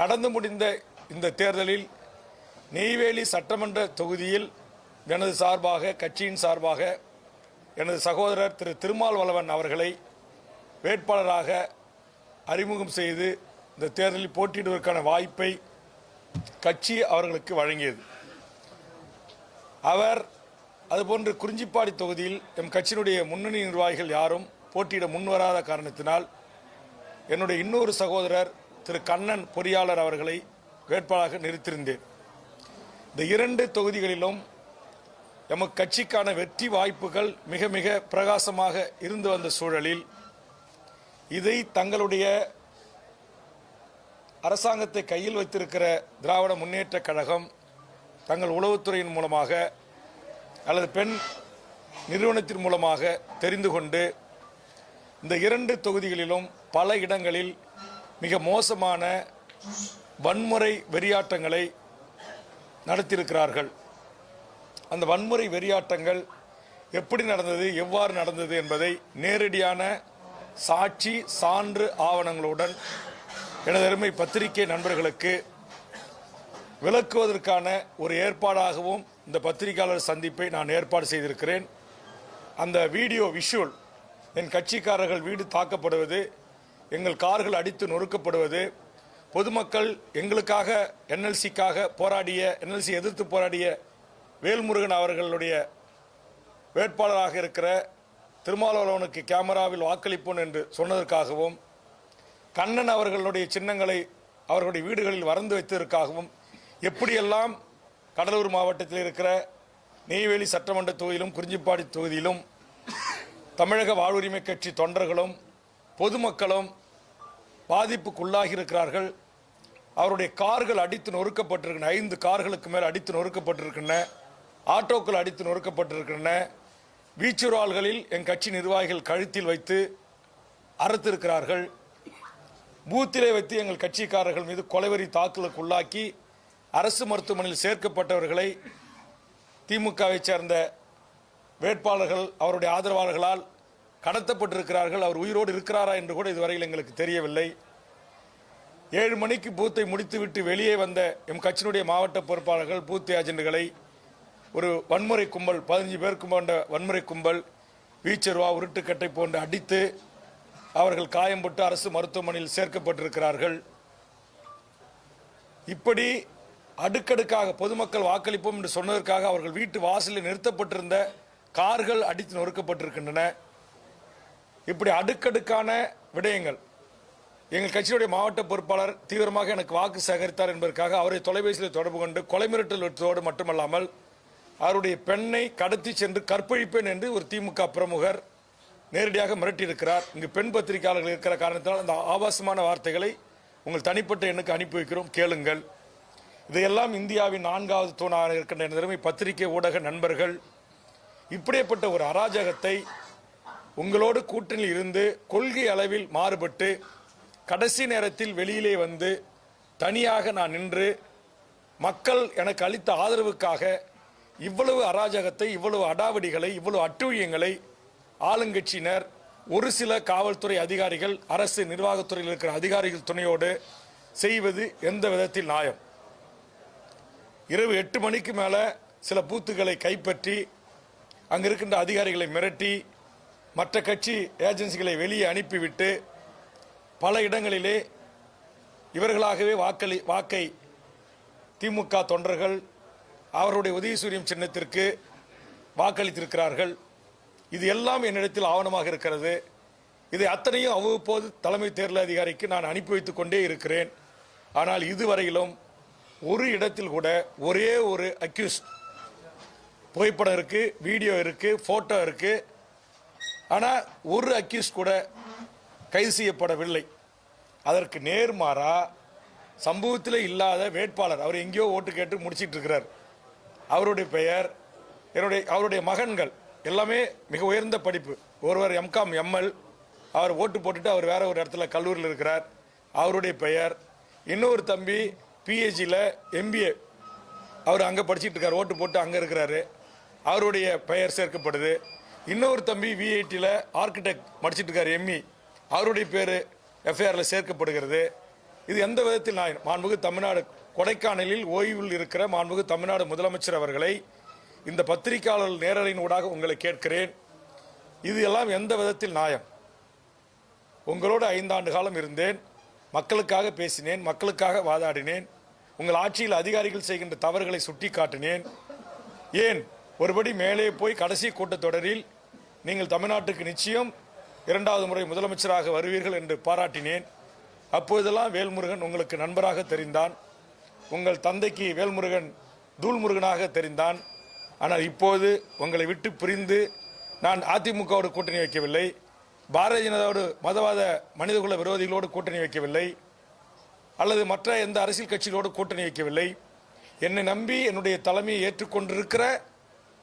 நடந்து முடிந்த இந்த தேர்தலில் நெய்வேலி சட்டமன்ற தொகுதியில் எனது சார்பாக கட்சியின் சார்பாக எனது சகோதரர் திரு திருமாவளவன் அவர்களை வேட்பாளராக அறிமுகம் செய்து இந்த தேர்தலில் போட்டியிடுவதற்கான வாய்ப்பை கட்சி அவர்களுக்கு வழங்கியது. அவர் அதுபோன்று குறிஞ்சிப்பாடி தொகுதியில் எம் கட்சியினுடைய முன்னணி நிர்வாகிகள் யாரும் போட்டியிட முன்வராத காரணத்தினால் என்னுடைய இன்னொரு சகோதரர் திரு கண்ணன் பொறியாளர் அவர்களை வேட்பாளராக நிறுத்தியிருந்தேன். இந்த இரண்டு தொகுதிகளிலும் எமக்கு கட்சிக்கான வெற்றி வாய்ப்புகள் மிக மிக பிரகாசமாக இருந்து வந்த சூழலில் இதை தங்களுடைய அரசாங்கத்தை கையில் வைத்திருக்கிற திராவிட முன்னேற்ற கழகம் தங்கள் உளவுத்துறையின் மூலமாக அல்லது பெண் நிறுவனத்தின் மூலமாக தெரிந்து கொண்டு இந்த இரண்டு தொகுதிகளிலும் பல இடங்களில் மிக மோசமான வன்முறை வெறியாட்டங்களை நடத்தியிருக்கிறார்கள். அந்த வன்முறை வெறியாட்டங்கள் எப்படி நடந்தது, எவ்வாறு நடந்தது என்பதை நேரடியான சாட்சி சான்று ஆவணங்களுடன் எனது அருமை பத்திரிகை நண்பர்களுக்கு விளக்குவதற்கான ஒரு ஏற்பாடாகவும் இந்த பத்திரிகையாளர் சந்திப்பை நான் ஏற்பாடு செய்திருக்கிறேன். அந்த வீடியோ விஷுவல் என் கட்சிக்காரர்கள் வீடு தாக்கப்படுவது, எங்கள் கார்கள் அடித்து நொறுக்கப்படுவது, பொதுமக்கள் எங்களுக்காக என்எல்சிக்காக போராடிய என்எல்சி எதிர்த்து போராடிய வேல்முருகன் அவர்களுடைய வேட்பாளராக இருக்கிற திருமாவளவனுக்கு கேமராவில் வாக்களிப்போம் என்று சொன்னதற்காகவும் கண்ணன் அவர்களுடைய சின்னங்களை அவர்களுடைய வீடுகளில் வரைந்து வைத்ததற்காகவும் எப்படியெல்லாம் கடலூர் மாவட்டத்தில் இருக்கிற நெய்வேலி சட்டமன்ற தொகுதியிலும் குறிஞ்சிப்பாடி தொகுதியிலும் தமிழக வாழ்வுரிமை கட்சி தொண்டர்களும் பொதுமக்களும் பாதிப்புக்குள்ளாகி இருக்கிறார்கள். அவருடைய கார்கள் அடித்து நொறுக்கப்பட்டிருக்கின்றன. 5 கார்களுக்கு மேல் அடித்து நொறுக்கப்பட்டிருக்கின்றன. ஆட்டோக்கள் அடித்து நொறுக்கப்பட்டிருக்கின்றன. வீச்சுரால்களில் என் கட்சி நிர்வாகிகள் கழுத்தில் வைத்து அறுத்திருக்கிறார்கள். பூத்திலே வைத்து எங்கள் கட்சிக்காரர்கள் மீது கொலைவெறி தாக்குதலுக்கு உள்ளாக்கி அரசு மருத்துவமனையில் சேர்க்கப்பட்டவர்களை திமுகவை சேர்ந்த வேட்பாளர்கள் அவருடைய ஆதரவாளர்களால் கடத்தப்பட்டிருக்கிறார்கள். அவர் உயிரோடு இருக்கிறாரா என்று கூட இதுவரையில் எங்களுக்கு தெரியவில்லை. 7 மணிக்கு பூத்தை முடித்துவிட்டு வெளியே வந்த எம் கட்சியினுடைய மாவட்ட பொறுப்பாளர்கள் பூத் ஏஜென்ட்களை ஒரு வன்முறை கும்பல் 15 பேருக்கு கொண்ட வன்முறை கும்பல் வீச்சருவா உருட்டுக்கட்டை போன்று அடித்து அவர்கள் காயம்பட்டு அரசு மருத்துவமனையில் சேர்க்கப்பட்டிருக்கிறார்கள். இப்படி அடுக்கடுக்காக பொதுமக்கள் வாக்களிப்போம் என்று சொன்னதற்காக அவர்கள் வீட்டு வாசலில் நிறுத்தப்பட்டிருந்த கார்கள் அடித்து நொறுக்கப்பட்டிருக்கின்றன. இப்படி அடுக்கடுக்கான விடயங்கள். எங்கள் கட்சியுடைய மாவட்ட பொறுப்பாளர் தீவிரமாக எனக்கு வாக்கு சேகரித்தார் என்பதற்காக அவரை தொலைபேசியில் தொடர்பு கொண்டு கொலை மிரட்டல் விட்டதோடு மட்டுமல்லாமல் அவருடைய பெண்ணை கடத்தி சென்று கற்பழிப்பேன் என்று ஒரு திமுக பிரமுகர் நேரடியாக மிரட்டியிருக்கிறார். இங்கு பெண் பத்திரிகையாளர்கள் இருக்கிற காரணத்தால் அந்த ஆபாசமான வார்த்தைகளை உங்கள் தனிப்பட்ட எண்ணுக்கு அனுப்பி வைக்கிறோம், கேளுங்கள். இதையெல்லாம் இந்தியாவின் 4வது தூணாக இருக்கின்ற நிலைமை பத்திரிகை ஊடக நண்பர்கள் இப்படிப்பட்ட ஒரு அராஜகத்தை உங்களோடு கூட்டணியில் இருந்து கொள்கை அளவில் மாறுபட்டு கடைசி நேரத்தில் வெளியிலே வந்து தனியாக நான் நின்று மக்கள் எனக்கு அளித்த ஆதரவுக்காக இவ்வளவு அராஜகத்தை, இவ்வளவு அடாவடிகளை, இவ்வளவு அட்டூழியங்களை ஆளுங்கட்சியினர், ஒரு சில காவல்துறை அதிகாரிகள், அரசு நிர்வாகத்துறையில் இருக்கிற அதிகாரிகள் துணையோடு செய்வது எந்த விதத்தில் நியாயம்? இரவு 8 மணிக்கு மேல சில பூத்துக்களை கைப்பற்றி அங்கு இருக்கின்ற அதிகாரிகளை மிரட்டி மற்ற கட்சி ஏஜென்சிகளை வெளியே அனுப்பிவிட்டு பல இடங்களிலே இவர்களாகவே வாக்கை திமுக தொண்டர்கள் அவருடைய உதயசூரியன் சின்னத்திற்கு வாக்களித்திருக்கிறார்கள். இது எல்லாம் என்னிடத்தில் ஆவணமாக இருக்கிறது. இதை அத்தனையும் அவ்வப்போது தலைமை தேர்தல் அதிகாரிக்கு நான் அனுப்பி வைத்துக் கொண்டே இருக்கிறேன். ஆனால் இதுவரையிலும் ஒரு இடத்தில் கூட ஒரே ஒரு அக்யூஸ்ட், புகைப்படம் இருக்கு, வீடியோ இருக்கு, போட்டோ இருக்கு, ஆனால் ஒரு அக்யூஸ்ட் கூட கைது செய்யப்படவில்லை. அதற்கு நேர்மாறா சம்பவத்தில் இல்லாத வேட்பாளர், அவர் எங்கேயோ ஓட்டு கேட்டு முடிச்சிட்டு இருக்கிறார். அவருடைய பெயர், அவருடைய மகன்கள் எல்லாமே மிக உயர்ந்த படிப்பு. ஒருவர் எம்காம் எம்எல், அவர் ஓட்டு போட்டுட்டு அவர் வேற ஒரு இடத்துல கல்லூரியில் இருக்கிறார், அவருடைய பெயர். இன்னொரு தம்பி பிஹெச்டியில் எம்பிஏ, அவர் அங்கே படிச்சுட்டு இருக்கார், ஓட்டு போட்டு அங்கே இருக்கிறாரு, அவருடைய பெயர் சேர்க்கப்படுது. இன்னொரு தம்பி விஐடியில் ஆர்கிடெக்ட் படிச்சுட்டு இருக்கார், எம்இ, அவருடைய பேர் எஃப்ஐஆரில் சேர்க்கப்படுகிறது. இது எந்த விதத்தில் மாண்புமிகு தமிழ்நாடு கொடைக்கானலில் ஓய்வில் இருக்கிற மாண்புமிகு தமிழ்நாடு முதலமைச்சர் அவர்களை இந்த பத்திரிகையாளர் நேரலையின் ஊடாக உங்களை கேட்கிறேன். இது எல்லாம் எந்த விதத்தில் நியாயம்? உங்களோடு 5 ஆண்டு காலம் இருந்தேன், மக்களுக்காக பேசினேன், மக்களுக்காக வாதாடினேன், உங்கள் ஆட்சியில் அதிகாரிகள் செய்கின்ற தவறுகளை சுட்டி காட்டினேன். ஏன் ஒருபடி மேலே போய் கடைசி கூட்டத்தொடரில் நீங்கள் தமிழ்நாட்டுக்கு நிச்சயம் 2வது முறை முதலமைச்சராக வருவீர்கள் என்று பாராட்டினேன். அப்போதெல்லாம் வேல்முருகன் உங்களுக்கு நண்பராக தெரிந்தான், உங்கள் தந்தைக்கு வேல்முருகன் தூள்முருகனாக தெரிந்தான். ஆனால் இப்போது உங்களை விட்டு பிரிந்து நான் அதிமுகவோடு கூட்டணி வைக்கவில்லை, பாரதிய ஜனதாவோடு மதவாத மனிதகுல விரோதிகளோடு கூட்டணி வைக்கவில்லை, அல்லது மற்ற எந்த அரசியல் கட்சிகளோடு கூட்டணி வைக்கவில்லை. என்னை நம்பி என்னுடைய தலைமையை ஏற்றுக்கொண்டிருக்கிற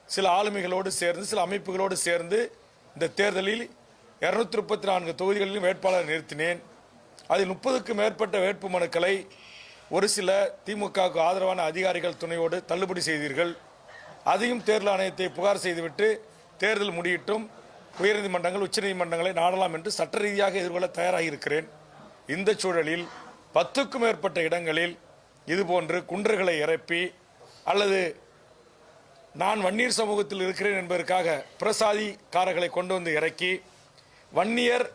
சில ஆளுமைகளோடு சேர்ந்து, சில அமைப்புகளோடு சேர்ந்து இந்த தேர்தலில் 234 தொகுதிகளிலும் வேட்பாளர் நிறுத்தினேன். அதில் 30க்கும் மேற்பட்ட வேட்பு மனுக்களை ஒரு சில திமுகவுக்கு ஆதரவான அதிகாரிகள் துணையோடு தள்ளுபடி செய்தீர்கள். அதையும் தேர்தல் ஆணையத்தை புகார் செய்துவிட்டு தேர்தல் முடியட்டும், உயர்நீதிமன்றங்கள் உச்சநீதிமன்றங்களை நாடலாம் என்று சட்ட ரீதியாக எதிர்கொள்ள தயாராக இருக்கிறேன். இந்த சூழலில் 10க்கும் மேற்பட்ட இடங்களில் இதுபோன்று குன்றர்களை இறப்பி அல்லது நான் வன்னியர் சமூகத்தில் இருக்கிறேன் என்பதற்காக பிரசாதிக்காரர்களை கொண்டு வந்து இறக்கி வன்னியர்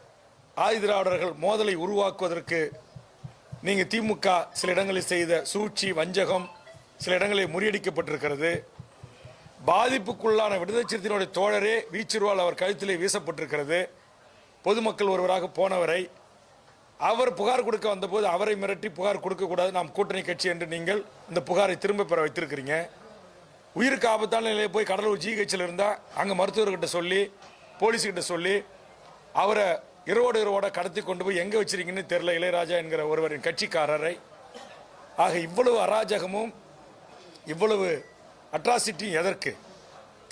ஆதிதிராவிடர்கள் மோதலை உருவாக்குவதற்கு நீங்கள் திமுக சில இடங்களில் செய்த சூழ்ச்சி, வஞ்சகம் சில இடங்களில் முறியடிக்கப்பட்டிருக்கிறது. பாதிப்புக்குள்ளான விடுதலை சிறுத்தையினுடைய தோழரே வீச்சிருவால் அவர் கழுத்திலே வீசப்பட்டிருக்கிறது. பொதுமக்கள் ஒருவராக போனவரை அவர் புகார் கொடுக்க வந்தபோது அவரை மிரட்டி புகார் கொடுக்கக்கூடாது, நாம் கூட்டணி கட்சி என்று நீங்கள் இந்த புகாரை திரும்ப பெற வைத்திருக்கிறீங்க. உயிருக்கு ஆபத்தான நிலையை போய் கடலூர் ஜிஹெச்சில் இருந்தால் அங்கே மருத்துவர்கிட்ட சொல்லி போலீஸ்கிட்ட சொல்லி அவரை இரவோட கடத்தி கொண்டு போய் எங்கே வச்சிருக்கீங்கன்னு தெரியல இளையராஜா என்கிற ஒருவரின் கட்சிக்காரரை. ஆக இவ்வளவு அராஜகமும் இவ்வளவு அட்ராசிட்டியும் எதற்கு?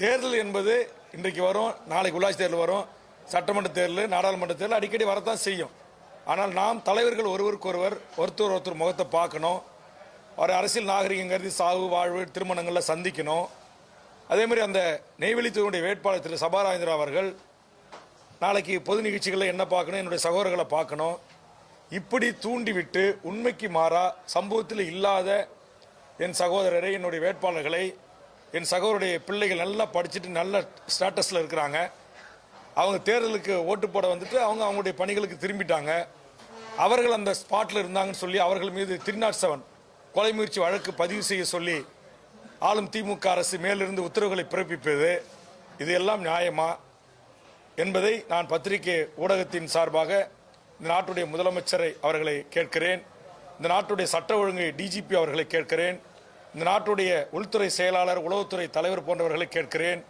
தேர்தல் என்பது இன்றைக்கு வரும், நாளைக்கு உள்ளாட்சி தேர்தல் வரும், சட்டமன்ற தேர்தல், நாடாளுமன்ற தேர்தல் அடிக்கடி வரத்தான் செய்யும். ஆனால் நாம் தலைவர்கள் ஒருவருக்கொருவர் ஒருத்தர் முகத்தை பார்க்கணும். ஒரு அரசியல் நாகரிகம் கருதி சாவு வாழ்வு திருமணங்களில் சந்திக்கணும். அதே மாதிரி அந்த நெய்வேலி தொகுதியுடைய வேட்பாளர் திரு சபாராஜேந்திரா அவர்கள் நாளைக்கு பொது நிகழ்ச்சிகளில் என்ன பார்க்கணும், என்னுடைய சகோதரர்களை பார்க்கணும். இப்படி தூண்டிவிட்டு உண்மைக்கு மாறா சம்பவத்தில் இல்லாத என் சகோதரரை, என்னுடைய வேட்பாளர்களை, என் சகோதரருடைய பிள்ளைகள் நல்லா படிச்சுட்டு நல்ல ஸ்டேட்டஸில் இருக்கிறாங்க, அவங்க தேர்தலுக்கு ஓட்டு போட வந்துட்டு அவங்களுடைய பணிகளுக்கு திரும்பிட்டாங்க, அவர்கள் அந்த ஸ்பாட்டில் இருந்தாங்கன்னு சொல்லி அவர்கள் மீது 307 கொலை முயற்சி வழக்கு பதிவு செய்ய சொல்லி ஆளும் திமுக அரசு மேலிருந்து உத்தரவுகளை பிறப்பிப்பது இதையெல்லாம் நியாயமா என்பதை நான் பத்திரிகை ஊடகத்தின் சார்பாக இந்த நாட்டுடைய முதலமைச்சரை அவர்களை கேட்கிறேன், இந்த நாட்டுடைய சட்ட ஒழுங்கை டிஜிபி அவர்களை கேட்கிறேன், இந்த நாட்டுடைய உள்துறை செயலாளர், உளவுத்துறை தலைவர் போன்றவர்களை கேட்கிறேன்,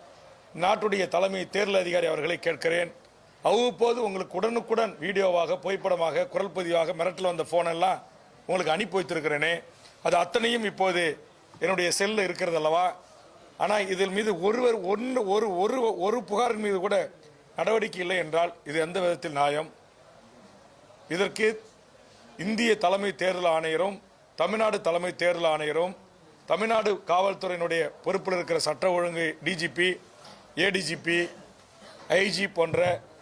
இந்த நாட்டுடைய தலைமை தேர்தல் அதிகாரி அவர்களை கேட்கிறேன். அவ்வப்போது உங்களுக்கு உடனுக்குடன் வீடியோவாக, புகைப்படமாக, குரல் பதிவாக மிரட்டல் வந்த போனெல்லாம் உங்களுக்கு அனுப்பி வைத்திருக்கிறேனே, அது அத்தனையும் இப்போது என்னுடைய செல்லில் இருக்கிறது அல்லவா? ஆனால் இதில் மீது ஒரு புகாரின் மீது கூட நடவடிக்கை இல்லை என்றால் இது எந்த விதத்தில் நியாயம்? இதற்கு இந்திய தலைமை தேர்தல் ஆணையரும், தமிழ்நாடு தலைமை தேர்தல் ஆணையரும், தமிழ்நாடு காவல்துறையினுடைய பொறுப்பில் இருக்கிற சட்ட ஒழுங்கு டிஜிபி, ஏடிஜிபி, ஐஜி போன்ற,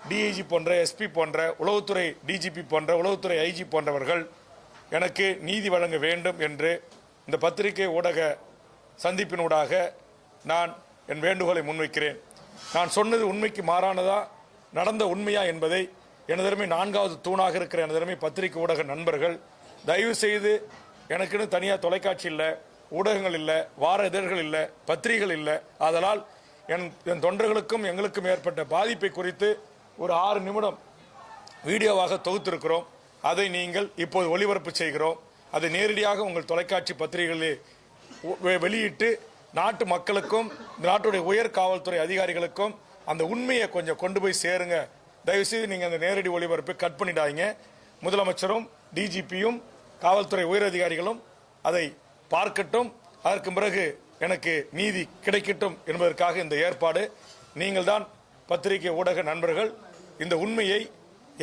டிஐஜி போன்ற, எஸ்பி போன்ற, உளவுத்துறை டிஜிபி போன்ற, உளவுத்துறை ஐஜி போன்றவர்கள் எனக்கு நீதி வழங்க வேண்டும் என்று இந்த பத்திரிகை ஊடக சந்திப்பினூடாக நான் என் வேண்டுகோளை முன்வைக்கிறேன். நான் சொன்னது உண்மைக்கு மாறானதா, நடந்த உண்மையா என்பதை எனதருமை 4வது தூணாக இருக்கிற எனதருமை பத்திரிகை ஊடக நண்பர்கள் தயவு செய்து, எனக்குன்னு தனியாக தொலைக்காட்சி இல்லை, ஊடகங்கள் இல்லை, வார இதழ்கள் இல்லை, பத்திரிகைகள் இல்லை, அதனால் என் தொண்டர்களுக்கும் எங்களுக்கும் ஏற்பட்ட பாதிப்பை குறித்து ஒரு 6 நிமிடம் வீடியோவாக தொகுத்திருக்கிறோம். அதை நீங்கள் இப்போது ஒளிபரப்பு செய்கிறோம். அதை நேரடியாக உங்கள் தொலைக்காட்சி பத்திரிகைகளில் வெளியிட்டு நாட்டு மக்களுக்கும் நாட்டுடைய உயர் காவல்துறை அதிகாரிகளுக்கும் அந்த உண்மையை கொஞ்சம் கொண்டு போய் சேருங்க. தயவுசெய்து நீங்கள் அந்த நேரடி ஒளிபரப்பை கட் பண்ணிடாதீங்க. முதலமைச்சரும் டிஜிபியும் காவல்துறை உயர் அதிகாரிகளும் அதை பார்க்கட்டும். அதற்கு பிறகு எனக்கு நீதி கிடைக்கட்டும் என்பதற்காக இந்த ஏற்பாடு. நீங்கள் தான் பத்திரிகை ஊடக நண்பர்கள் இந்த உண்மையை,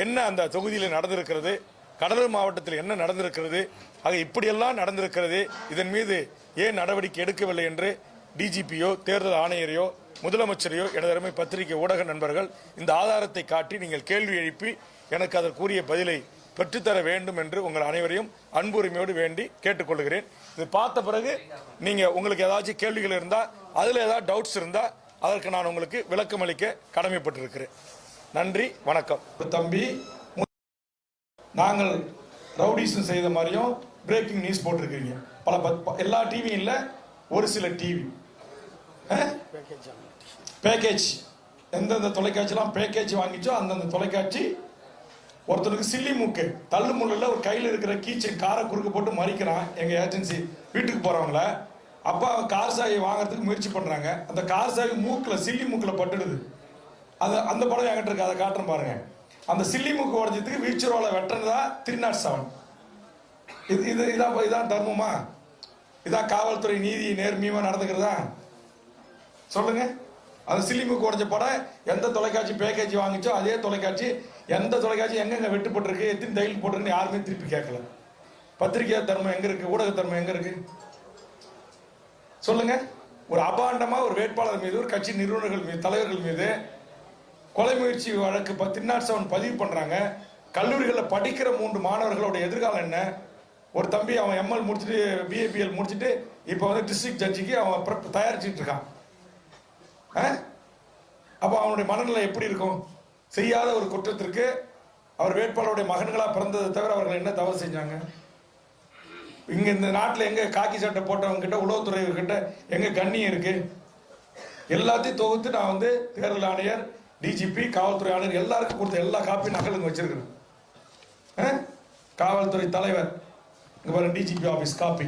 என்ன அந்த தொகுதியில் நடந்திருக்கிறது, கடலூர் மாவட்டத்தில் என்ன நடந்திருக்கிறது, ஆக இப்படியெல்லாம் நடந்திருக்கிறது, இதன் மீது ஏன் நடவடிக்கை எடுக்கவில்லை என்று டிஜிபியோ, தேர்தல் ஆணையரையோ, முதலமைச்சரையோ, எனதருமை பத்திரிகை ஊடக நண்பர்கள் இந்த ஆதாரத்தை காட்டி நீங்கள் கேள்வி எழுப்பி எனக்கு அதற்குரிய பதிலை பெற்றுத்தர வேண்டும் என்று உங்கள் அனைவரையும் அன்புரிமையோடு வேண்டி கேட்டுக்கொள்கிறேன். இது பார்த்த பிறகு நீங்க உங்களுக்கு ஏதாச்சும் கேள்விகள் இருந்தா, அதுல ஏதாவது டவுட்ஸ் இருந்தா அதற்கு நான் உங்களுக்கு விளக்கம் அளிக்க கடமைப்பட்டிருக்கிறேன். நன்றி, வணக்கம். தம்பி, நாங்கள் ரவுடிசம் செய்த மாதிரியும் பிரேக்கிங் நியூஸ் போட்டிருக்கீங்க. எல்லா டிவியும் இல்ல, ஒரு சில டிவி பேக்கேஜ், எந்தெந்த தொலைக்காட்சியெல்லாம் பேக்கேஜ் வாங்கிச்சோ அந்தந்த தொலைக்காட்சி ஒருத்தருக்கு சில்லி மூக்கு தள்ளு முள்ளில் ஒரு கையில் இருக்கிற கீச்சன் காரை குறுக்க போட்டு மறிக்கிறான். எங்க ஏஜென்சி வீட்டுக்கு போறவங்கள அப்பா கார் சாவி வாங்கறதுக்கு முயற்சி பண்றாங்க. அந்த கார் சாவி மூக்கில் சில்லி மூக்கில் பட்டுடுது. அந்த படம் என்கிட்ட இருக்கு, அதை காட்டுறேன் பாருங்க. அந்த சில்லி மூக்கு உடஞ்சதுக்கு வீச்சரோல வெட்டினதா 307. இதான் தர்மமா? இதான் காவல்துறை நீதி நேர்மையுமா நடந்துக்கிறதா? சொல்லுங்க. அந்த சில்லி மூக்கு உடஞ்ச படம் எந்த தொலைக்காட்சி பேக்கேஜ் வாங்கிச்சோ அதே தொலைக்காட்சி எந்த தொலைக்காட்சி எங்கெங்க வெட்டு போட்டிருக்கு, எத்தனை தையல் போட்டிருக்குன்னு யாருமே திருப்பி கேட்கல. பத்திரிகை தர்மம் எங்க இருக்கு? ஊடக தர்மம் எங்க இருக்கு? சொல்லுங்க. ஒரு அபாண்டமா ஒரு வேட்பாளர் மீது, ஒரு கட்சி நிறுவனர்கள் மீது, தலைவர்கள் மீது கொலை முயற்சி வழக்கு 307 பதிவு பண்றாங்க. கல்லூரிகளில் படிக்கிற 3 மாணவர்களோட எதிர்காலம் என்ன? ஒரு தம்பி அவன் எம்எல் முடிச்சுட்டு பிஏபிஎல் முடிச்சுட்டு இப்போ வந்து டிஸ்ட்ரிக்ட் ஜட்ஜிக்கு அவன் தயாரிச்சுட்டு இருக்கான். அப்போ அவனுடைய மனநிலை எப்படி இருக்கும்? செய்யாத ஒரு குற்றத்திற்கு அவர் வேட்பாளருடைய மகன்களா பிறந்ததை தவிர அவர்கள் என்ன தவறு செஞ்சாங்க? இங்க இந்த நாட்டில் எங்க காக்கி சட்டை போட்டவங்க கிட்ட, உளவுத்துறை கிட்ட எங்க கண்ணியம் இருக்கு? எல்லாத்தையும் தொகுத்து நான் வந்து தேர்தல் ஆணையர், டிஜிபி, காவல்துறை ஆணையர் எல்லாருக்கும் கொடுத்த எல்லா காப்பி நகலுங்க வச்சிருக்கிறேன். காவல்துறை தலைவர் டிஜிபி ஆபீஸ் காப்பி,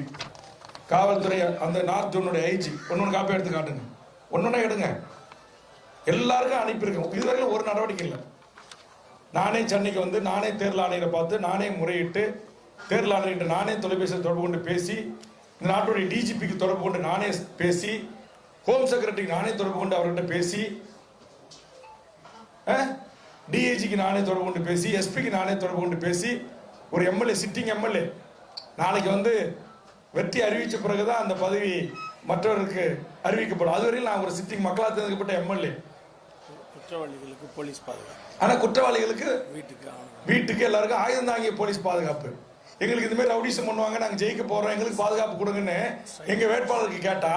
காவல்துறை அந்த நார்த் ஜோனுடைய ஐஜி ஒன்னொன்னு காப்பி எடுத்து காட்டுங்க, ஒன்னொன்னா எடுங்க. எல்லாருக்கும் அனுப்பியிருக்கோம். இதுவரைக்கும் ஒரு நடவடிக்கை இல்லை. நானே சென்னைக்கு வந்து நானே தேர்தல் ஆணையரை பார்த்து நானே முறையிட்டு, தேர்தல் ஆணையர் நானே தொலைபேசியில் தொடர்பு கொண்டு பேசி, இந்த நாட்டுடைய டிஜிபிக்கு தொடர்பு கொண்டு நானே பேசி, ஹோம் செக்ரட்டரிக்கு நானே தொடர்பு கொண்டு அவர்கிட்ட பேசி, டிஐஜிக்கு நானே தொடர்பு கொண்டு பேசி, எஸ்பிக்கு நானே தொடர்பு கொண்டு பேசி, ஒரு எம்எல்ஏ, சிட்டிங் எம்எல்ஏ நாளைக்கு வந்து வெற்றி அறிவிச்ச பிறகுதான் அந்த பதவி மற்றவருக்கு அறிவிக்கப்படும். அதுவரையில் நான் ஒரு சிட்டிங் மக்களால் தேர்ந்தெடுக்கப்பட்ட எம்எல்ஏ. குற்றவாளிகளுக்கு போலீஸ் பாதுகாப்பு, ஆனா குற்றவாளிகளுக்கு வீட்டுக்கு எல்லாருக்கும் ஆயுதம் தாங்கிய போலீஸ் பாதுகாப்பு. எங்களுக்கு இந்த மாதிரி ரவுடிசம் பண்ணுவாங்க, நாங்க ஜெயிக்க போறோம், எங்களுக்கு பாதுகாப்பு கொடுங்கன்னு எங்க வேட்பாளருக்கு கேட்டா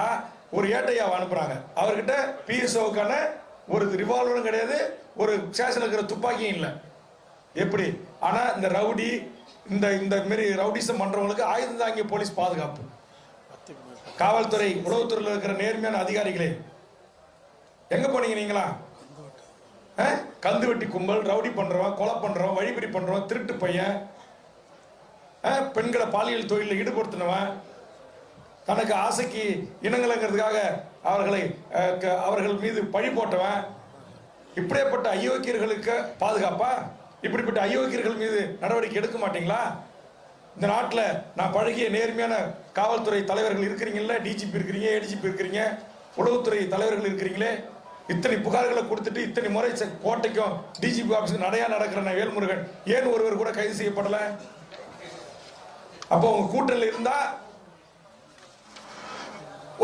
ஒரு ஏட்டையாவை அனுப்புறாங்க. அவர்கிட்ட பிஎஸ்ஓக்கான ஒரு ரிவால்வரும் கிடையாது, ஒரு ஸ்டேஷன்ல இருக்கிற துப்பாக்கியும் இல்லை. எப்படி? ஆனா இந்த ரவுடி, இந்த மாதிரி ரவுடிசம் பண்றவங்களுக்கு ஆயுதம் தாங்கிய போலீஸ் பாதுகாப்பு. காவல்துறை, உளவுத்துறையில் இருக்கிற நேர்மையான அதிகாரிகளே எங்க போனீங்க நீங்களா? கந்து வெட்டி கும்பல், ரவுடி பண்றவன், கொலை பண்றவன், வழிபறி பண்றவன், திருட்டு பையன், பெண்களை பாலியல் தொழிலில் ஈடுபடுத்தினவன், தனக்கு ஆசைக்கு இனங்கலங்கிறதுக்காக அவர்கள் மீது பழி போட்டவன், இப்படிப்பட்ட அயோக்கியர்களுக்கு பாதுகாப்பா? இப்படிப்பட்ட அயோக்கியர்கள் மீது நடவடிக்கை எடுக்க மாட்டீங்களா? இந்த நாட்டில் நான் பழகிய நேர்மையான காவல்துறை தலைவர்கள் இருக்கிறீங்களா? டிஜிபி இருக்கிறீங்க, ஏடிஜிபி இருக்கிறீங்க, உளவுத்துறை தலைவர்கள் இருக்கிறீங்களே. இத்தனை புகார்களை கொடுத்துட்டு இத்தனை முறை கோட்டைக்கும் டிஜிபி ஆபீஸுக்கு நடையா நடக்கிற வேல்முருகன் ஏன் ஒருவர் கூட கைது செய்யப்படல? அப்போ உங்க கூட்டணியில் இருந்தா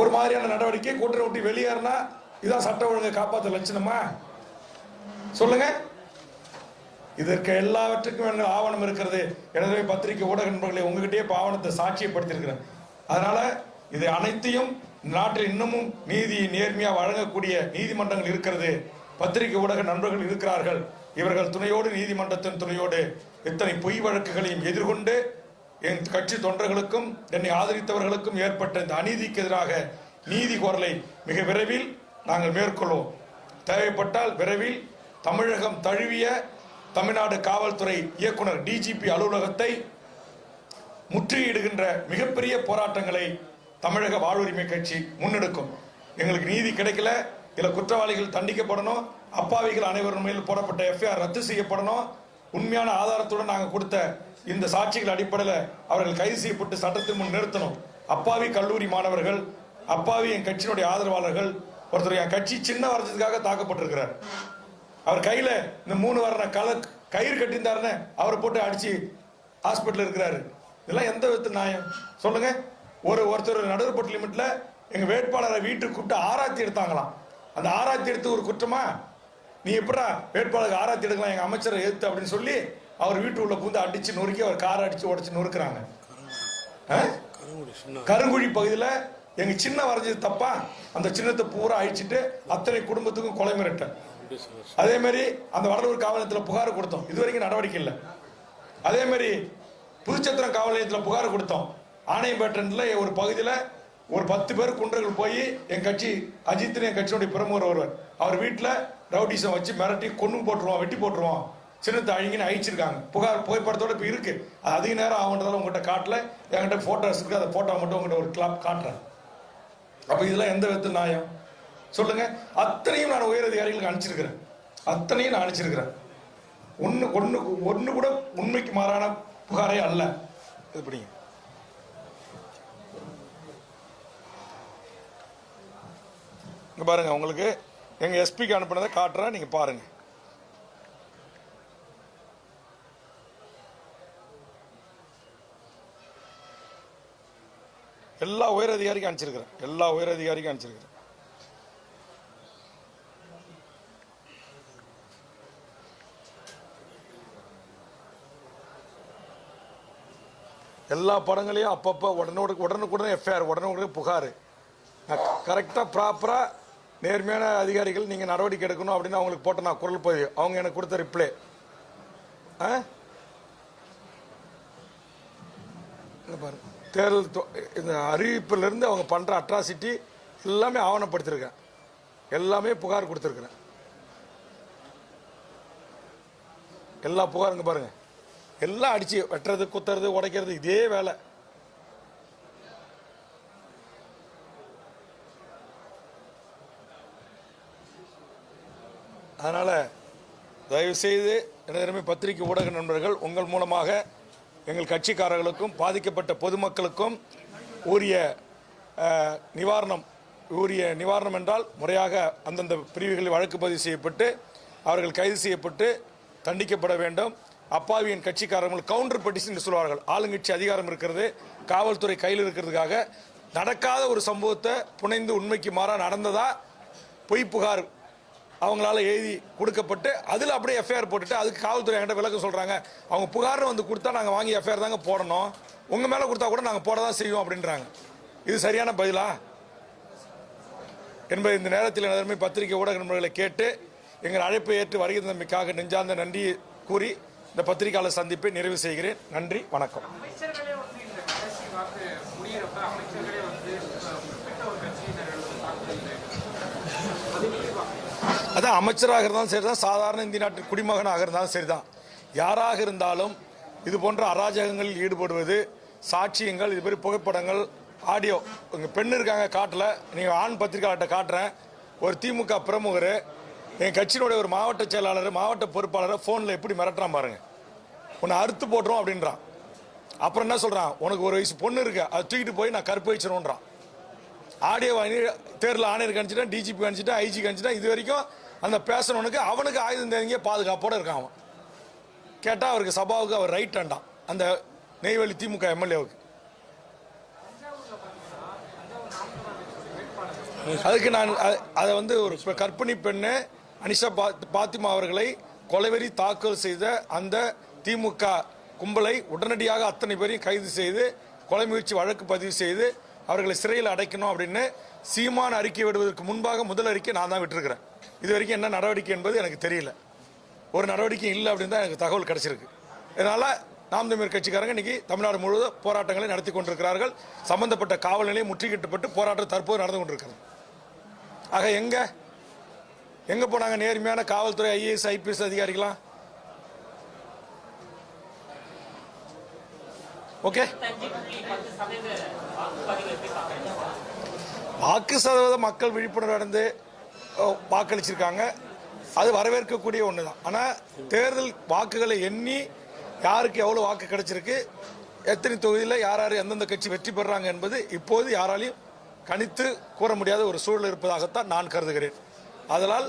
ஒரு மாதிரியான நடவடிக்கை, கூட்டணி விட்டு வெளியேறினா இதான் சட்ட ஒழுங்கை காப்பாற்ற லட்சணமா? சொல்லுங்க. இதற்கு எல்லாவற்றுக்கும் ஆவணம் இருக்கிறது. எனவே பத்திரிகை ஊடக நண்பர்களை உங்ககிட்டயே ஆவணத்தை சாட்சியப்படுத்தியிருக்கிறேன். அதனால இது அனைத்தையும் நாட்டில் இன்னமும் நீதி நேர்மையா வழங்கக்கூடிய நீதிமன்றங்கள் இருக்கிறது, பத்திரிகை ஊடக நண்பர்கள் இருக்கிறார்கள். இவர்கள் துணையோடு, நீதிமன்றத்தின் துணையோடு இத்தனை பொய் வழக்குகளையும் எதிர்கொண்டு என் கட்சி தொண்டர்களுக்கும் என்னை ஆதரித்தவர்களுக்கும் ஏற்பட்ட இந்த அநீதிக்கு எதிராக நீதி கோரலை மிக விரைவில் நாங்கள் மேற்கொள்வோம். தேவைப்பட்டால் விரைவில் தமிழகம் தழுவிய தமிழ்நாடு காவல்துறை இயக்குனர் டிஜிபி அலுவலகத்தை முற்றுகையிடுகின்ற மிகப்பெரிய போராட்டங்களை தமிழக வாழ்வுரிமை கட்சி முன்னெடுக்கும். எங்களுக்கு நீதி கிடைக்கல, இதுல குற்றவாளிகள் தண்டிக்கப்படணும், அப்பாவிகள் அனைவரும் மேல் போடப்பட்ட எஃப்ஐஆர் ரத்து செய்யப்படணும். உண்மையான ஆதாரத்துடன் நாங்கள் கொடுத்த இந்த சாட்சிகள் அடிப்படையில் அவர்கள் கைது செய்யப்பட்டு சட்டத்தின் முன் நிறுத்தணும். அப்பாவி கல்லூரி மாணவர்கள், அப்பாவி என் கட்சியினுடைய ஆதரவாளர்கள், ஒருத்தர் என் கட்சி சின்ன வரதுக்காக தாக்கப்பட்டிருக்கிறார். அவர் கையில இந்த 3 வர்ண கயிறு கட்டியிருந்தாருன்னு அவரை போட்டு அடிச்சு ஹாஸ்பிட்டல் இருக்கிறாரு. இதெல்லாம் எந்த விதத்து நியாயம் சொல்லுங்க? ஒருத்தர் நடுவர்பட்டு லிமிட்ல எங்க வேட்பாளரை வீட்டுக்கு கூப்பிட்டு ஆராய்ச்சி எடுத்தாங்களாம். அந்த ஆராய்ச்சி எடுத்து ஒரு குற்றமா? நீ எப்படா வேட்பாளருக்கு ஆராய்ச்சி எடுக்கலாம் எங்க அமைச்சரை எதிர்த்து அப்படின்னு சொல்லி அவர் வீட்டு உள்ள பூந்து அடிச்சு நொறுக்கி அவர் காரை அடிச்சு உடைச்சு நொறுக்குறாங்க. கருங்குழி பகுதியில் எங்க சின்ன வரைஞ்சது தப்பா? அந்த சின்னத்தை பூரா அழிச்சிட்டு அத்தனை குடும்பத்துக்கும் கொலை மிரட்ட. அதே மாதிரி அந்த வடலூர் காவல் நிலையத்தில் புகார் கொடுத்தோம், இதுவரைக்கும் நடவடிக்கை இல்லை. அதே மாதிரி புதுச்சத்திரம் காவல் நிலையத்தில் புகார் கொடுத்தோம். ஆணையம்பேட்டன்ல ஒரு பகுதியில் ஒரு 10 பேர் குண்டர்கள் போய் என் கட்சி அஜித் என் கட்சியுடைய பிரமுகர் ஒருவர் அவர் வீட்டில் ரவுடிசம் வச்சு மிரட்டி கொண்டு போட்டுருவோம், வெட்டி போட்டுருவோம், சின்னத்தை அழிங்கன்னு அழிச்சிருக்காங்க. புகைப்படத்தோட இப்போ இருக்கு. அது அதிக நேரம் ஆகுன்றதால உங்கள்கிட்ட காட்டல, என்கிட்ட போட்டோஸ் இருக்கு. அந்த போட்டோ மட்டும் உங்கள்கிட்ட ஒரு கிளாப் காட்டுறேன். அப்ப இதெல்லாம் எந்த விதத்தில் நியாயம் சொல்லுங்க? அத்தனையும் நான் உயர் அதிகாரிகளுக்கு அனுப்பிச்சிருக்கிறேன், அத்தனையும் நான் அனுப்பிச்சிருக்கிறேன். ஒன்னு கூட உண்மைக்கு மாறான புகாரே அல்ல. இது படிங்க. இங்க பாருங்க, உங்களுக்கு எங்க எஸ்பிக்கு அனுப்பினதை காட்டுறேன், நீங்க பாருங்க. எல்லா உயர் அதிகாரிக்கும் அனுப்பிச்சிருக்கிறேன், எல்லா உயர் அதிகாரிக்கும் அனுப்பிச்சிருக்கிறேன். எல்லா படங்களையும் அப்பப்போ உடனுக்குடன் எஃப்ஐஆர், உடனுக்குடன் புகார், கரெக்டாக ப்ராப்பராக நேர்மையான அதிகாரிகள் நீங்கள் நடவடிக்கை எடுக்கணும் அப்படின்னு அவங்களுக்கு போட்ட நான் குரல் பதிவு, அவங்க எனக்கு கொடுத்த ரிப்ளை. பாருங்க, தேர்தல் இந்த அறிவிப்பிலிருந்து அவங்க பண்ணுற அட்ராசிட்டி எல்லாமே ஆவணப்படுத்திருக்கேன், எல்லாமே புகார் கொடுத்துருக்குறேன். எல்லா புகாருங்க பாருங்க, எல்லாம் அடிச்சு வெட்டுறது, குத்துறது, உடைக்கிறது, இதே வேலை. அதனால தயவு செய்து எனது பத்திரிகை ஊடக நண்பர்கள், உங்கள் மூலமாக எங்கள் கட்சிக்காரர்களுக்கும் பாதிக்கப்பட்ட பொதுமக்களுக்கும் உரிய நிவாரணம் என்றால் முறையாக அந்தந்த பிரிவுகளில் வழக்கு பதிவு செய்யப்பட்டு அவர்கள் கைது செய்யப்பட்டு தண்டிக்கப்பட வேண்டும். அப்பாவியின் கட்சிக்காரர்கள் கவுண்டர் பெட்டிஷன் சொல்வார்கள், ஆளுங்கட்சி அதிகாரம் இருக்கிறது, காவல்துறை கையில் இருக்கிறதுக்காக நடக்காத ஒரு சம்பவத்தை புனைந்து உண்மைக்கு மாறா நடந்ததா பொய் புகார் அவங்களால எழுதி கொடுக்கப்பட்டு அதில் அப்படியே எஃப்ஐஆர் போட்டுட்டு அதுக்கு காவல்துறை என்கிட்ட விளக்கம் சொல்றாங்க. அவங்க புகார்னு வந்து கொடுத்தா நாங்கள் வாங்கி எஃப்ஐஆர் தாங்க போடணும், உங்க மேல கொடுத்தா கூட நாங்கள் போட தான் செய்வோம் அப்படின்றாங்க. இது சரியான பதிலா என்பதை இந்த நேரத்தில் எனது பத்திரிகை ஊடக நண்பர்களை கேட்டு எங்கள் அழைப்பை ஏற்று வருகை தந்தமைக்காக நெஞ்சார்ந்த நன்றி கூறி இந்த பத்திரிகையாளர் சந்திப்பை நிறைவு செய்கிறேன். நன்றி, வணக்கம். அதான் அமைச்சராக இருந்தாலும் சரிதான், சாதாரண இந்திய நாட்டு குடிமகனாக இருந்தாலும் சரிதான், யாராக இருந்தாலும் இது போன்ற அராஜகங்களில் ஈடுபடுவது, சாட்சியங்கள், இது மாதிரி புகைப்படங்கள், ஆடியோ, உங்கள் பெண் இருக்காங்க காட்டல, நீங்கள் ஆண் பத்திரிகையாளர்கிட்ட காட்டுறேன், ஒரு திமுக பிரமுகர் என் கட்சியினுடைய ஒரு மாவட்ட செயலாளர், மாவட்ட பொறுப்பாளரை ஃபோனில் எப்படி மிரட்டுறான் பாருங்க, உன்னை அறுத்து போட்டுரும் அப்படின்றான். அப்புறம் என்ன சொல்றான், உனக்கு ஒரு வயசு பொண்ணு இருக்கு, அதை தூக்கிட்டு போய் நான் கற்பு வச்சிருன்றான். ஆடியோ வாங்கி தேர்தல் ஆணையருக்கு அனுப்பிச்சிட்டேன், டிஜிபி அனுப்பிச்சிட்டேன், ஐஜிக்கு அனுப்பிச்சிட்டேன். இது வரைக்கும் அந்த பேசணுனுக்கு அவனுக்கு ஆயுதம் தேங்க பாதுகாப்போட இருக்கான். அவன் கேட்டா அவருக்கு சபாவுக்கு அவர் ரைட் ஆண்டான், அந்த நெய்வேலி திமுக எம்எல்ஏவுக்கு. அதுக்கு நான் அதை வந்து ஒரு கர்ப்பிணி பெண்ணு அனிஷா பாத்திமா அவர்களை கொலைவெறி தாக்கல் செய்த அந்த திமுக கும்பலை உடனடியாக அத்தனை பேரையும் கைது செய்து கொலை முயற்சி வழக்கு பதிவு செய்து அவர்களை சிறையில் அடைக்கணும் அப்படின்னு சீமான அறிக்கை விடுவதற்கு முன்பாக முதல் அறிக்கை நான் தான் விட்டுருக்கிறேன். இது வரைக்கும் என்ன நடவடிக்கை என்பது எனக்கு தெரியல, ஒரு நடவடிக்கை இல்லை அப்படின்னு தான் எனக்கு தகவல் கிடைச்சிருக்கு. இதனால நாம் தமிழர் கட்சிக்காரங்க இன்னைக்கு தமிழ்நாடு முழுவதும் போராட்டங்களை நடத்தி கொண்டிருக்கிறார்கள். சம்பந்தப்பட்ட காவல் நிலையம் முற்றுகையிடப்பட்டு போராட்டம் தற்போது நடந்து கொண்டிருக்கிறது. ஆக எங்க போனாங்க நேர்மையான காவல்துறை ஐஏஎஸ் ஐபிஎஸ் அதிகாரிகளா? ஓகே, வாக்கு சதவீதம் மக்கள் விழிப்புணர்வு அடைந்து வாக்களிச்சிருக்காங்க, அது வரவேற்கக்கூடிய ஒண்ணுதான். ஆனா தேர்தல் வாக்குகளை எண்ணி யாருக்கு எவ்வளவு வாக்கு கிடைச்சிருக்கு, எத்தனை தொகுதியில் யார் யார் எந்தெந்த கட்சி வெற்றி பெறாங்க என்பது இப்போது யாராலையும் கணித்து கூற முடியாத ஒரு சூழல் இருப்பதாகத்தான் நான் கருதுகிறேன். அதனால்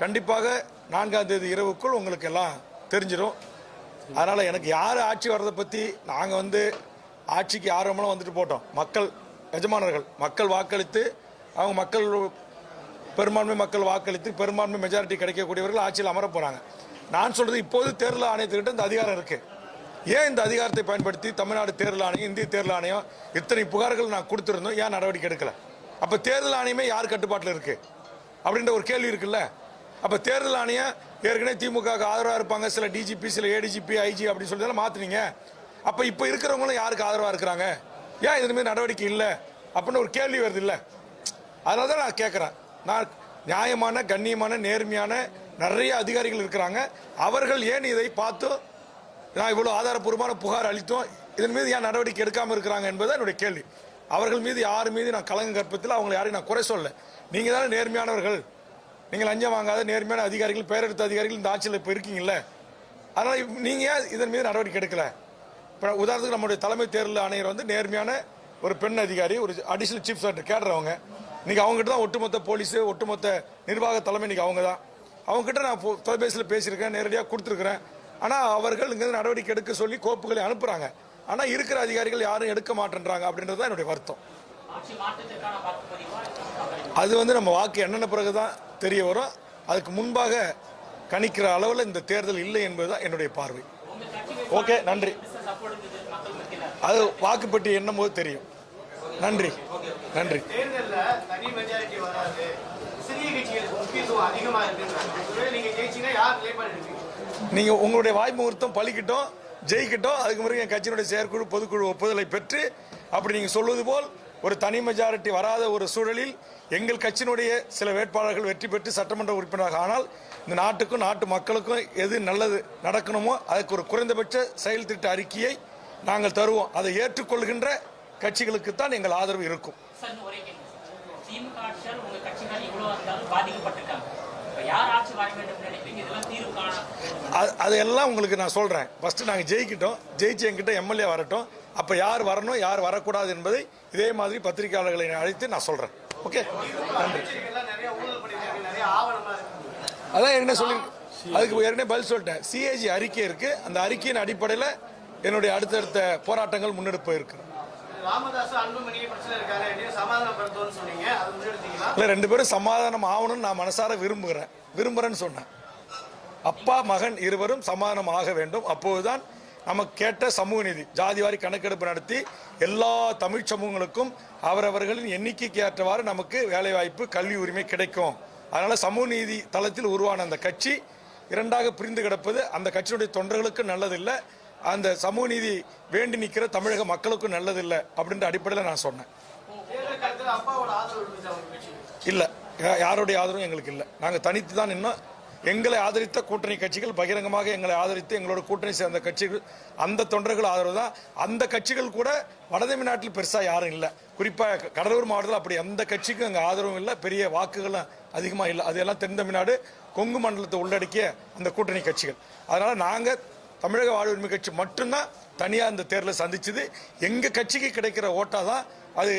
கண்டிப்பாக 4ஆம் தேதி இரவுக்குள் உங்களுக்கு எல்லாம் தெரிஞ்சிடும். அதனால எனக்கு யார் ஆட்சி வர்றதை பத்தி நாங்கள் வந்து ஆட்சிக்கு ஆர்வமெல்லாம் வந்துட்டு போட்டோம். மக்கள் எஜமானர்கள், மக்கள் வாக்களித்து அவங்க மக்கள் பெரும்பான்மை மக்கள் வாக்களித்து பெரும்பான்மை மெஜாரிட்டி கிடைக்கக்கூடியவர்கள் ஆட்சியில் அமர போறாங்க. நான் சொல்றது இப்போது தேர்தல் ஆணையத்துக்கிட்ட இந்த அதிகாரம் இருக்கு. ஏன் இந்த அதிகாரத்தை பயன்படுத்தி தமிழ்நாடு தேர்தல் ஆணையம், இந்திய தேர்தல் ஆணையம் இத்தனை புகார்கள் நான் கொடுத்திருந்தோம், ஏன் நடவடிக்கை எடுக்கல? அப்ப தேர்தல் ஆணையமே யார் கட்டுப்பாட்டில் இருக்கு அப்படின்ற ஒரு கேள்வி இருக்குல்ல. அப்ப தேர்தல் ஆணையம் ஏற்கனவே திமுக ஆதரவா இருப்பாங்க, சில டிஜிபி, சில ஏடிஜிபி, ஐஜி அப்படின்னு சொல்லி மாத்தினீங்க. அப்ப இப்ப இருக்கிறவங்களும் யாருக்கு ஆதரவா இருக்கிறாங்க? ஏன் இது மாதிரி நடவடிக்கை இல்லை அப்படின்னு ஒரு கேள்வி வருது இல்ல. அதனாலதான் நான் கேட்கிறேன். நான் நியாயமான, கண்ணியமான, நேர்மையான நிறைய அதிகாரிகள் இருக்கிறாங்க. அவர்கள் ஏன் இதை பார்த்து நான் இவ்வளவு ஆதாரப்பூர்வமான புகார் அளித்தோம், இதன் மீது ஏன் நடவடிக்கை எடுக்காம இருக்கிறாங்க என்பது என்னுடைய கேள்வி. அவர்கள் மீது யார் மீது நான் கலங்க கற்பத்தில் அவங்களை யாரையும் நான் குறை சொல்ல. நீங்க தானே நேர்மையானவர்கள், நீங்கள் லஞ்சம் வாங்காத நேர்மையான அதிகாரிகள், பேரெடுத்த அதிகாரிகள் இந்த ஆட்சியில் இப்போ இருக்கீங்கல்ல. அதனால நீங்க ஏன் இதன் மீது நடவடிக்கை எடுக்கல? இப்போ உதாரணத்துக்கு நம்முடைய தலைமை தேர்தல் ஆணையர் வந்து நேர்மையான ஒரு பெண் அதிகாரி, ஒரு அடிஷனல் சீஃப் செக்ரட்டரி கேடுறவங்க. இன்னைக்கு அவங்ககிட்ட தான் ஒட்டுமொத்த போலீஸ், ஒட்டுமொத்த நிர்வாக தலைமை இன்னைக்கு அவங்க தான். அவங்ககிட்ட நான் தொலைபேசியில் பேசியிருக்கேன், நேரடியாக கொடுத்துருக்கிறேன். ஆனால் அவர்கள் இங்கிருந்து நடவடிக்கை எடுக்க சொல்லி கோப்புகளை அனுப்புறாங்க. ஆனால் இருக்கிற அதிகாரிகள் யாரும் எடுக்க மாட்டேன்றாங்க அப்படின்றது தான் என்னுடைய வருத்தம். அது வந்து நம்ம வாக்கு எண்ணென பிறகுதான் தெரிய வரும். அதுக்கு முன்பாக கணிக்கிற அளவில் இந்த தேர்தல் இல்லை என்பதுதான் என்னுடைய பார்வை. ஓகே, நன்றி. அது வாக்குப்பட்டி எண்ணும் போது தெரியும். நன்றி, நன்றி. நீங்க உங்களுடைய வாய் முகூர்த்தம் பலிக்கிட்டோம், ஜெயிக்கிட்டோம், அதுக்கு பிறகு என் கட்சியினுடைய செயற்குழு பொதுக்குழு ஒப்புதலை பெற்று அப்படி நீங்க சொல்வது போல் ஒரு தனி மெஜாரிட்டி வராத ஒரு சூழலில் எங்கள் கட்சியினுடைய சில வேட்பாளர்கள் வெற்றி பெற்று சட்டமன்ற உறுப்பினராக ஆனால் இந்த நாட்டுக்கும் நாட்டு மக்களுக்கும் எது நல்லது நடக்கணுமோ அதுக்கு ஒரு குறைந்தபட்ச செயல் திட்ட அறிக்கையை நாங்கள் தருவோம். அதை ஏற்றுக்கொள்கின்ற கட்சிகளுக்கு தான் எங்கள் ஆதரவு இருக்கும். அதெல்லாம் உங்களுக்கு நான் சொல்றேன். ஃபர்ஸ்ட் நாங்கள் ஜெயிக்கிட்டோம், ஜெயிச்சு என்கிட்ட எம்எல்ஏ வரட்டும், அப்ப யார் வரணும் யார் வரக்கூடாது என்பதை இதே மாதிரி பத்திரிகையாளர்களை அழைத்து நான் சொல்றேன். ஓகே, நன்றி. அதான் என்ன சொல்லி, அதுக்கு ஏற்கனவே பதில் சொல்லிட்டேன். சிஏஜி அறிக்கை இருக்கு, அந்த அறிக்கையின் அடிப்படையில் என்னுடைய அடுத்தடுத்த போராட்டங்கள் முன்னெடுப்பு இருக்கு. ரெண்டு பேரும் சமாதானம் ஆகணும்னு நான் மனசார விரும்புறேன்னு சொன்னேன். அப்பா மகன் இருவரும் சமாதானம் ஆக வேண்டும். அப்போதுதான் நமக்கு கேட்ட சமூக நீதி, ஜாதிவாரி கணக்கெடுப்பு நடத்தி எல்லா தமிழ் சமூகங்களுக்கும் அவரவர்களின் எண்ணிக்கைக்கு ஏற்றவாறு நமக்கு வேலைவாய்ப்பு, கல்வி உரிமை கிடைக்கும். அதனால சமூக நீதி தளத்தில் உருவான அந்த கட்சி இரண்டாக பிரிந்து கிடப்பது அந்த கட்சியுடைய தொண்டர்களுக்கு நல்லதில்லை, அந்த சமூக நீதி வேண்டி நிற்கிற தமிழக மக்களுக்கும் நல்லதில்லை அப்படின்ற அடிப்படையில் நான் சொன்னேன். இல்லை, யாருடைய ஆதரவும் எங்களுக்கு இல்லை. நாங்கள் தனித்து தான் இன்னும் எங்களை ஆதரித்த கூட்டணி கட்சிகள் பகிரங்கமாக எங்களை ஆதரித்து எங்களோட கூட்டணி சேர்ந்த கட்சிகள், அந்த தொண்டர்கள் ஆதரவு தான். அந்த கட்சிகள் கூட வடதமிழ்நாட்டில் பெருசாக யாரும் இல்லை. குறிப்பாக கடலூர் மாவட்டத்தில் அப்படி எந்த கட்சிக்கும் அங்கே ஆதரவும் இல்லை, பெரிய வாக்குகளும் அதிகமாக இல்லை. அதெல்லாம் தென் தமிழ்நாடு கொங்கு மண்டலத்தை உள்ளடக்கிய அந்த கூட்டணி கட்சிகள். அதனால நாங்கள் தமிழக வாழ்வுரிமை கட்சி மட்டும்தான் தனியாக இந்த தேர்தலை சந்திச்சது. எங்கள் கட்சிக்கு கிடைக்கிற ஓட்டாக தான் அது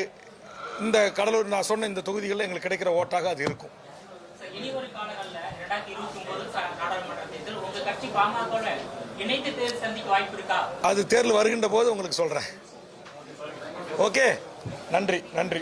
இந்த கடலூர் நான் சொன்ன இந்த தொகுதிகளில் எங்களுக்கு கிடைக்கிற ஓட்டாக அது இருக்கும். அது தேர்தல் வருகின்ற போது உங்களுக்கு சொல்றேன். ஓகே, நன்றி, நன்றி.